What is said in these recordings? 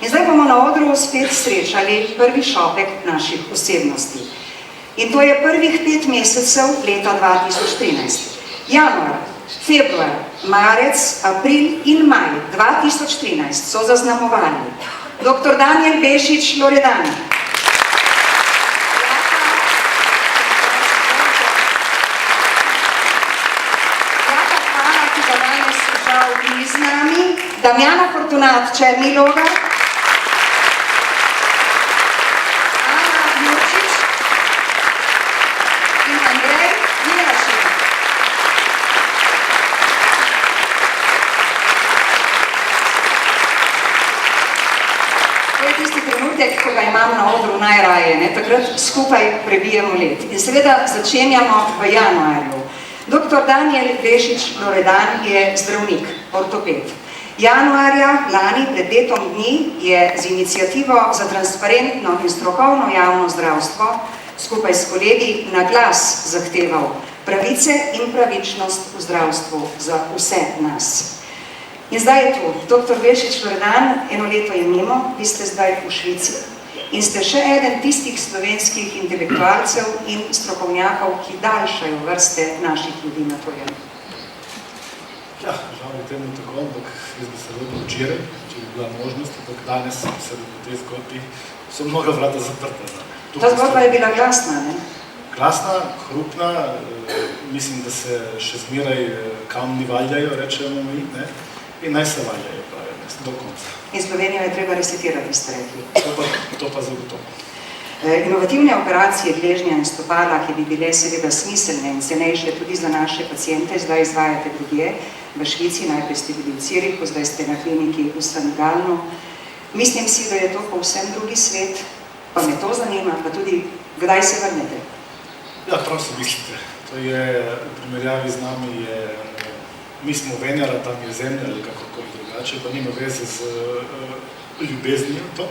In zdaj bomo na odru spet srečali prvi šopek naših osebnosti. In to je prvih 5 mesecev leta 2013. Januar, februar, marec, april in maj 2013 so zaznamovali dr. Danijel Bešič Loredan, Jaka Hvala, ki ga danes žal ni z nami, Damjana Fortunat Černilogar, Ana Jurčič in Andrej Milašek. To je tisti trenutek, ko ga imam na odru najraje, takrat skupaj prebijemo let. In seveda začenjamo v januarju. Dr. Danijel Bešič Loredan je zdravnik, ortoped. Januarja lani pred letom dni je z iniciativo za transparentno in strokovno javno zdravstvo skupaj s kolegi na glas zahteval pravice in pravičnost v zdravstvu za vse nas. In zdaj je tu, dr. Bešič Loredan, eno leto je mimo, vi ste zdaj v Švici in ste še eden tistih slovenskih intelektualcev in strokovnjakov, ki daljšajo vrste naših ljudi na tujem. Ja, žal je temu tako, ampak jaz bi se vedel včeraj, če bi bila možnost, ampak danes se v tej zgodbi so mnoga vrata zaprta. Ta zgodba je bila glasna, ne? Glasna, hrupna, mislim, da se še zmeraj kamni valjajo, rečemo mi, ne? In naj se valjajo, pravi, do konca. In Slovenijo je treba resetirati, ste rekli. To pa zagotovo. Inovativne operacije gležnja in stopala, ki bi bile seveda smiselne in cenejše tudi za naše paciente, zdaj izvajate drugje, v Švici, najprej ste bili v Cirihu, zdaj ste na kliniki v Sanigalnu. Mislim si, da je to povsem drugi svet, pa me to zanima, pa tudi, kdaj se vrnete? Ja, prav se mislite. To je, v primerjavi z nami je, mi smo Venera, tam je Zemlja ali kakokoli drugače, pa nima veze z ljubeznijo to.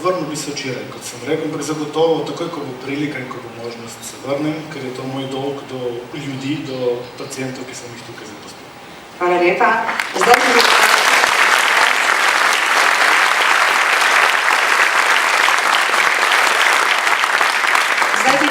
Vrnil bi se včeraj, kot sem rekel, ampak zagotovo, takoj, ko bo prilika in ko bo možnost, se vrnem, ker je to moj dolg do ljudi, do pacientov, ki sem jih tukaj zaposlil. Hvala lepa. Zdaj bi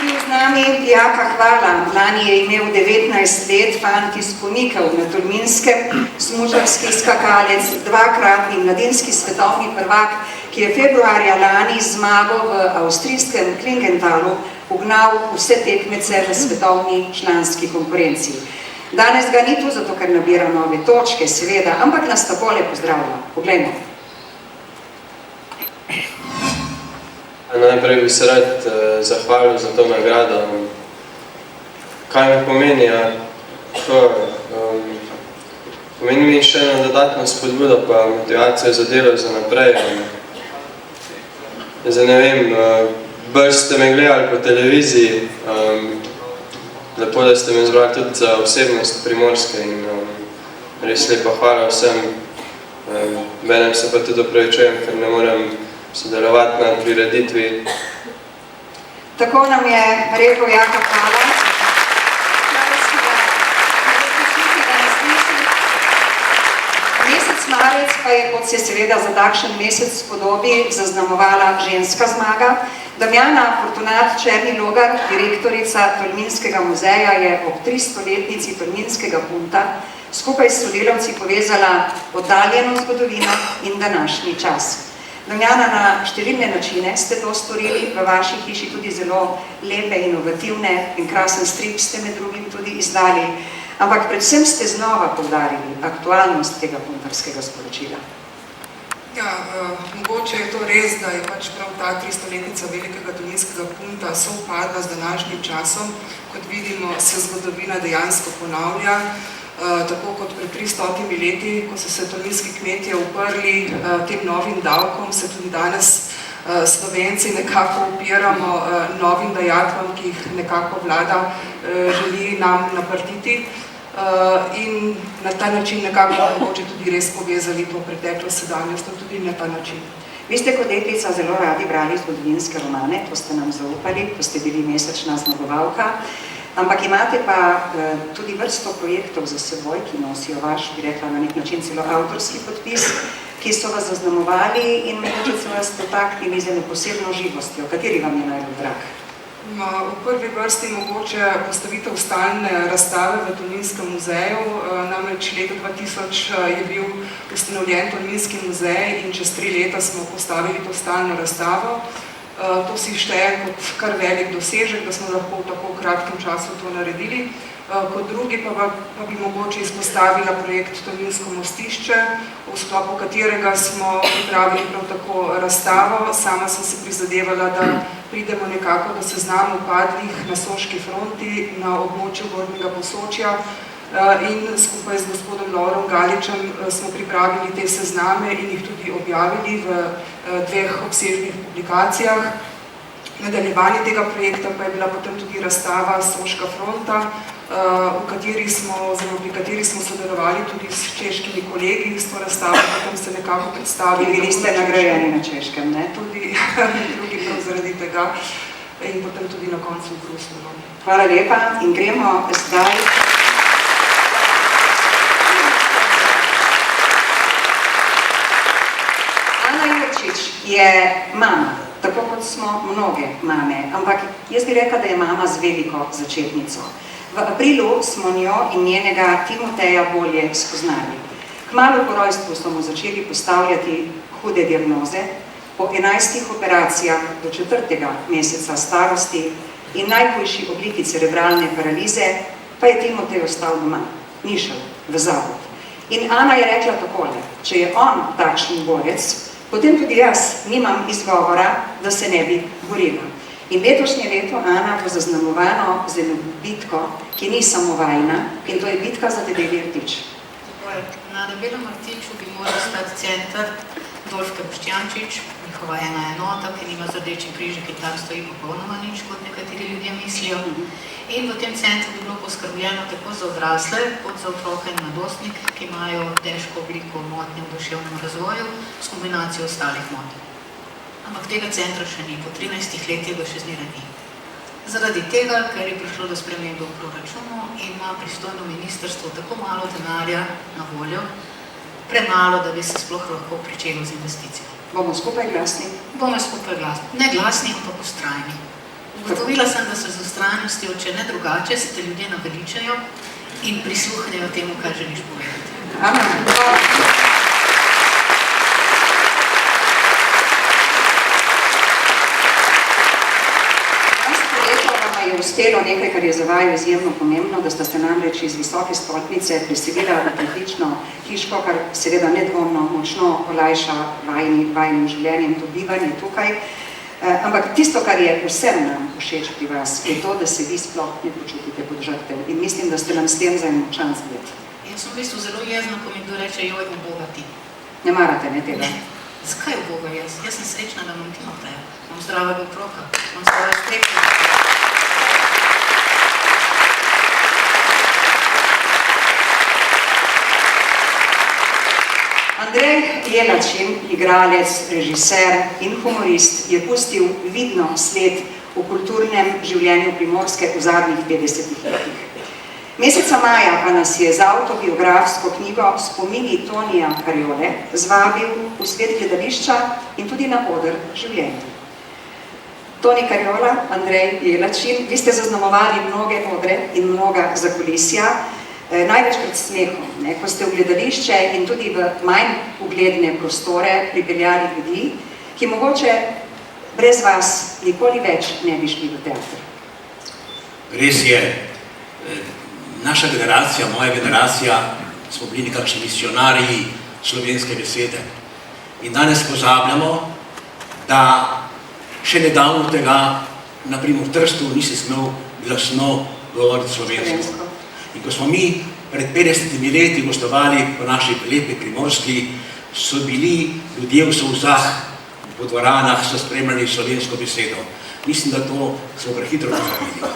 bil z nami Jaka Hvala. Lani je imel 19 let, fant iz Ponikov na Tolminskem, smučarski skakalec, dvakratni mladinski svetovni prvak, ki je februarja lani zmago v avstrijskem Klingentalu ugnal vse tekmece v svetovni članski konkurenci. Danes ga ni tu, zato ker nabira nove točke, seveda, ampak nas takole pozdravlja. Poglejmo. Najprej bi se rad zahvalil za to nagrado. Kaj mi pomeni? Pomeni mi še eno dodatno spodbudo pa motivacijo za delo za naprej. Zdaj ne vem, bolj ste me gledali po televiziji, lepo, da ste me izbrali tudi za osebnost Primorske in res lepa hvala vsem. Benem se pa tudi opravičujem, ker ne morem sodelovati na prireditvi. Tako nam je rekel Jaka Hvala. Mesec marec pa je, kot se seveda za takšen mesec spodobi, zaznamovala ženska zmaga. Damjana Fortunat Černilogar, direktorica Tolminskega muzeja, je ob 300-letnici Tolminskega punta skupaj s sodelavci povezala oddaljeno zgodovino in današnji čas. Damjana, na številne načine ste to storili, v vaši hiši tudi zelo lepe, inovativne in krasen strip ste med drugim tudi izdali, ampak predvsem ste znova poudarili aktualnost tega puntarskega sporočila. Ja, mogoče je to res, da je pač prav ta 300-letnica velikega Tolminskega punta sovpadla z današnjim časom. Kot vidimo, se zgodovina dejansko ponavlja. Tako kot pred 300 leti, ko so se tolminski kmetje uprli tem novim davkom, se tudi danes Slovenci nekako upiramo novim dajatvam, ki jih nekako vlada želi nam naprtiti in na ta način nekako mogoče tudi res povezali to preteklo sedanjost tudi na ta način. Vi ste kot deklica zelo radi brali zgodovinske romane, to ste nam zaupali, ko ste bili mesečna zmagovalka. Ampak imate pa tudi vrsto projektov za seboj, ki nosijo vaš, bi rekla, na nek način celo avtorski podpis, ki so vas zaznamovali in mogoče so vas dotaknili z eno posebno živostjo. Kateri vam je najbolj drag? V prvi vrsti mogoče postavitev stalne razstave v Tolminskem muzeju. Namreč leta 2000 je bil ustanovljen Tolminski muzej in čez 3 leta smo postavili to stalno razstavo. To si šteje kot kar velik dosežek, da smo lahko v tako kratkem času to naredili. Kot drugi pa bi mogoče izpostavila projekt Tolminsko mostišče, v sklopu katerega smo pripravili prav tako razstavo. Sama sem se prizadevala, da pridemo nekako do seznamu padlih na Soški fronti na območju Gornjega Posočja in skupaj z gospodom Lovrom Galičem smo pripravili te sezname in jih tudi objavili v 2 obsežnih publikacijah. Nadaljevanje tega projekta pa je bila potem tudi razstava Soška fronta, pri kateri smo sodelovali tudi s češkimi kolegi, s to razstavo potem se nekako predstavili. Bili ste nagrajeni na Češkem, ne? Tudi drugi prav zaradi tega in potem tudi na koncu v Bruslju. Hvala lepa in gremo zdaj. Ana Jurčič je mama, tako kot smo mnoge mame, ampak jaz bi rekla, da je mama z veliko začetnico. V aprilu smo njo in njenega Timoteja bolje spoznali. Kmalu po rojstvu smo mu začeli postavljati hude diagnoze, po 11 operacijah do 4. meseca starosti in najhujši obliki cerebralne paralize pa je Timotej ostal doma, ni šel v zavod. In Ana je rekla takole, če je on takšen borec, potem tudi jaz nimam izgovora, da se ne bi borila. In letošnje leto Ana bo zaznamovano z eno bitko, ki ni samo vajna, in to je bitka za Debeli rtič. Na Debelem rtiču bi moral stati center Dolfke Boštjančič, njihova ena enota, ki nima z Rdečim križem, ki tam stoji popolnoma nič, kot nekateri ljudje mislijo. In v tem centru bi bilo poskrbljeno tako za odrasle, kot za otroke in mladostnike, ki imajo težko obliko motnje v duševnem razvoju s kombinacijo ostalih motenj. Ampak tega centra še ni, po 13 letih ga še zmeraj ni. Zaradi tega, ker je prišlo do spremembe v proračunu in ima pristojno ministrstvo tako malo denarja na voljo, premalo, da bi se sploh lahko pričelo z investicijami. Bomo skupaj glasni? Bomo skupaj glasni. Ne glasni, ampak ustrajni. Ugotovila sem, da se z ustrajnostjo, če ne drugače, se te ljudje naveličajo in prisluhnejo temu, kaj želiš povedati. Amen. Je uspelo nekaj, kar je za vaju izjemno pomembno, da sta se namreč iz visoke stolpnice preselila v pritlično hiško, kar seveda nedvomno močno olajša vajnim življenjem, to bivanje tukaj. Ampak tisto, kar je vsem nam všeč pri vas, je to, da se vi sploh ne počutite pod žrtev. In mislim, da ste nam s tem za en močan zgled. Jaz sem v bistvu zelo jezna, ko mi kdo reče, joj, ne Boga ti. Ne marate, ne tega? Ne. Zakaj v Boga jaz? Jaz sem srečna, da imam Timoteja. Imam zdravega otroka, imam svoje strepe. Andrej Jelačin, igralec, režiser in humorist, je pustil vidno sled v kulturnem življenju Primorske v zadnjih 50 letih. Meseca maja pa nas je z avtobiografsko knjigo Spomini Tonija Karjole zvabil v svet gledališča in tudi na oder življenja. Toni Karjola, Andrej Jelačin, vi ste zaznamovali mnoge odre in mnoga zakulisja, največkrat smehom, ko ste v gledališče in tudi v manj ugledne prostore pripeljali ljudi, ki mogoče brez vas nikoli več ne bi šli v teater. Res je, naša generacija, moja generacija, smo bili nekakšni misionarji slovenske besede. In danes pozabljamo, da še nedavno tega, naprimer v Trstu, nisi smel glasno govoriti slovensko. In ko smo mi pred 50 leti gostovali po naši lepi Primorski, so bili ljudje v solzah, po dvoranah so spremljali slovensko besedo. Mislim, da to smo prehitro pozabili.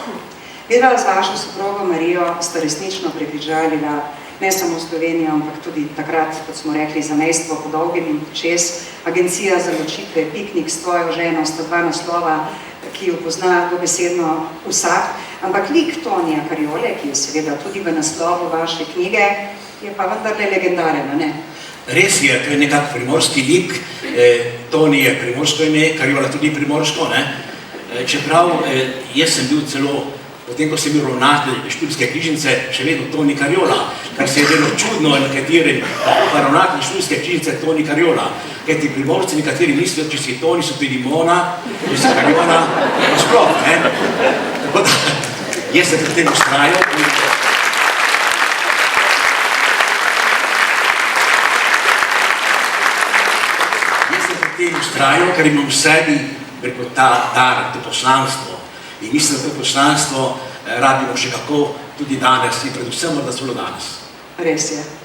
Vidva z vašo soprogo Marijo sta resnično prekrižalila ne samo Slovenijo, ampak tudi takrat, kot smo rekli, zamejstvo po dolgem in čez, Agencija za ločitve, Piknik s tvojo ženo, sta dva naslova, ki jo pozna dobesedno vsak, ampak lik Tonija Kariole, ki je seveda tudi v naslovu vaše knjige, je pa vendarle legendaren, ne? Res je, to je nekak primorski lik, Toni je primorsko ime, Kariola tudi primorsko, ne? Čeprav jaz sem bil celo, potem ko sem bil ravnatelj študijske knjižnice, še vedno Toni Kariola, kar se je delo čudno nekaterim, pa ravnatelj študijske knjižnice Toni Kariola, ker ti primorci nekateri mislijo, če si Toni, so tudi Mona, če si Kariola, pa sploh, ne? Tako da, jaz sem pri tem ustrajal. Ustrajal, ker imam v sebi preko ta dar, to poslanstvo. In mislim, da to poslanstvo rabimo še kako tudi danes in predvsem, da celo danes. Res je.